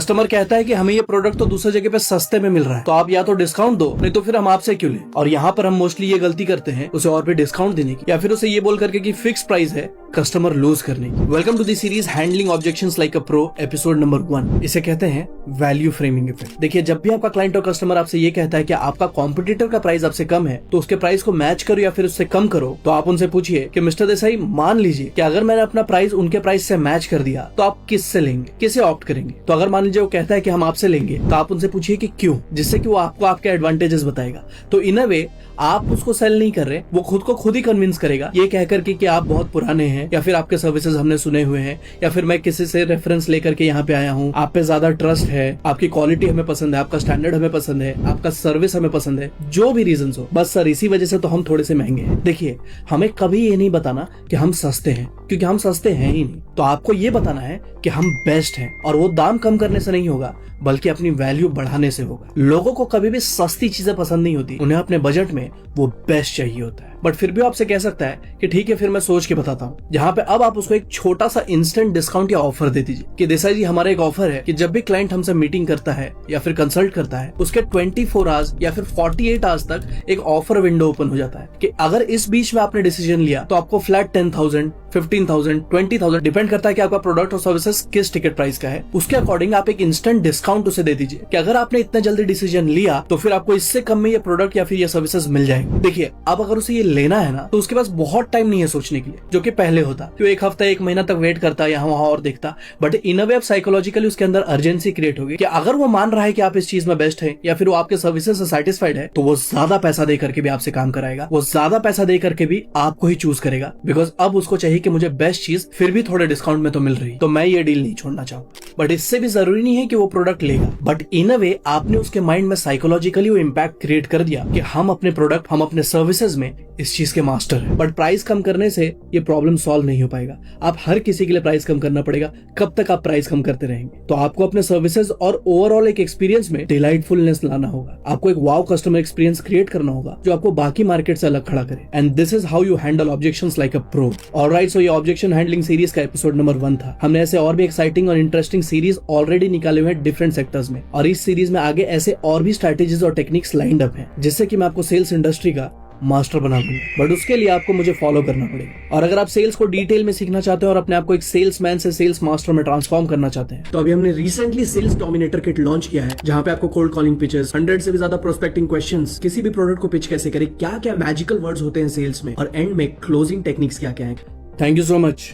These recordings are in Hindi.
कस्टमर कहता है कि हमें ये प्रोडक्ट तो दूसरी जगह पे सस्ते में मिल रहा है, तो आप या तो डिस्काउंट दो, नहीं तो फिर हम आपसे क्यों लें। और यहाँ पर हम मोस्टली ये गलती करते हैं उसे और भी डिस्काउंट देने की, या फिर उसे ये बोल करके कि फिक्स प्राइस है कस्टमर लूज करने की। Welcome to the series handling objections like a pro, episode number 1। इसे कहते हैं वैल्यू फ्रेमिंग इफेक्ट। देखिए, जब भी आपका क्लाइंट और कस्टमर आपसे ये कहता है कि आपका कॉम्पिटिटर का प्राइस आपसे कम है, तो उसके प्राइस को मैच करो या फिर उससे कम करो, तो आप उनसे पूछिए कि मिस्टर देसाई, मान लीजिए कि अगर मैंने अपना प्राइस उनके प्राइस से मैच कर दिया तो आप किससे लेंगे, किसे ऑप्ट करेंगे। तो अगर मान लीजिए वो कहता है कि हम आपसे लेंगे, तो आप उनसे पूछिए कि क्यों, जिससे कि वो आपको आपके एडवांटेजेस बताएगा। तो इन अ वे आप उसको सेल नहीं कर रहे, वो खुद को खुद ही कन्विंस करेगा ये कहकर के कि आप बहुत पुराने हैं, या फिर आपके सर्विसेज हमने सुने हुए हैं, या फिर मैं किसी से रेफरेंस लेकर के यहाँ पे आया हूँ, आप पे ज्यादा ट्रस्ट है, आपकी क्वालिटी हमें पसंद है, आपका स्टैंडर्ड हमें पसंद है, आपका सर्विस हमें पसंद है, जो भी रीजन हो, बस सर इसी वजह से तो हम थोड़े से महंगे हैं। देखिए, हमें कभी ये नहीं बताना कि हम सस्ते हैं, क्योंकि हम सस्ते हैं ही नहीं। तो आपको ये बताना है कि हम बेस्ट हैं, और वो दाम कम करने से नहीं होगा, बल्कि अपनी वैल्यू बढ़ाने से होगा। लोगों को कभी भी सस्ती चीजें पसंद नहीं होती, उन्हें अपने बजट में वो बेस्ट चाहिए होता है। बट फिर भी आपसे कह सकता है कि ठीक है, फिर मैं सोच के बताता हूँ, जहाँ पे अब आप उसको एक छोटा सा इंस्टेंट डिस्काउंट या ऑफर दे दीजिए कि देसाई जी, हमारा एक ऑफर है कि जब भी क्लाइंट हमसे मीटिंग करता है या फिर कंसल्ट करता है, उसके 24 आवर्स या फिर 48 आवर्स तक एक ऑफर विंडो ओपन हो जाता है कि अगर इस बीच में आपने डिसीजन लिया तो आपको फ्लैट 10,000, 15,000, 20,000, डिपेंड करता है कि आपका प्रोडक्ट और सर्विसेज किस टिकट प्राइस का है, उसके अकॉर्डिंग आप एक इंस्टेंट डिस्काउंट उसे दे दीजिए कि अगर आपने इतना जल्दी डिसीजन लिया तो फिर आपको इससे कम में ये प्रोडक्ट या फिर ये सर्विसेज मिल जाएंगे। देखिए, अब अगर उसे ये लेना है ना, तो उसके पास बहुत टाइम नहीं है सोचने के लिए, जो कि पहले होता कि वो एक हफ्ता 1 महीना तक वेट करता, यहाँ वहां और देखता। But in a way psychologically उसके अंदर अर्जेंसी क्रिएट होगी कि अगर वो मान रहा है कि आप इस चीज में बेस्ट है, या फिर वो आपके सर्विसेज से सेटिस्फाइड है, तो वो ज्यादा पैसा दे करके भी आपसे काम कराएगा, वो ज्यादा पैसा दे करके भी आपको ही चूज करेगा, बिकॉज अब उसको चाहिए कि मुझे बेस्ट चीज फिर भी थोड़े डिस्काउंट में तो मिल रही, तो मैं ये डील नहीं छोड़ना चाहूंगा। बट इससे भी जरूरी नहीं है कि वो प्रोडक्ट लेगा, बट इन अ वे आपने उसके माइंड में साइकोलॉजिकली वो इम्पैक्ट क्रिएट कर दिया कि हम अपने प्रोडक्ट, हम अपने सर्विसेज में इस चीज के मास्टर हैं। बट प्राइस कम करने से ये प्रॉब्लम सॉल्व नहीं हो पाएगा। आप हर किसी के लिए प्राइस कम करना पड़ेगा। कब तक आप प्राइस कम करते रहेंगे? तो आपको अपने सर्विसेज और ओवरऑल एक एक्सपीरियंस में डिलाइटफुलनेस लाना होगा। आपको एक वाव कस्टमर एक्सपीरियंस क्रिएट करना होगा जो आपको बाकी मार्केट से अलग खड़ा करे। And this is how you handle objections like a pro. Alright, so ये ऑब्जेक्शन हैंडलिंग सीरीज का एपिसोड नंबर 1 था। हमने ऐसे और भी एक्साइटिंग और इंटरेस्टिंग सीरीज ऑलरेडी निकाले हुए हैं डिफरेंट सेक्टर्स में, और इस सीरीज में आगे ऐसे और भी स्ट्रेटेजीज और टेक्निक्स लाइंड अप हैं, जिससे कि मैं आपको सेल्स इंडस्ट्री का मास्टर बना दूंगा। बट उसके लिए आपको मुझे फॉलो करना पड़ेगा। और अगर आप सेल्स को डिटेल में सीखना चाहते हैं और अपने आप को एक सेल्समैन से सेल्स मास्टर में ट्रांसफॉर्म करना चाहते हैं, तो अभी हमने recently sales dominator kit launch किया है, जहां पे आपको कोल्ड कॉलिंग पिचेस, 100 से भी ज्यादा प्रोस्पेक्टिंग क्वेश्चंस, किसी भी प्रोडक्ट को पिच कैसे करें, क्या क्या मैजिकल वर्ड्स होते हैं सेल्स में, और एंड में क्लोजिंग टेक्निक्स क्या क्या है। Thank you so much.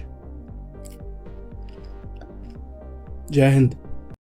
जय हिंद।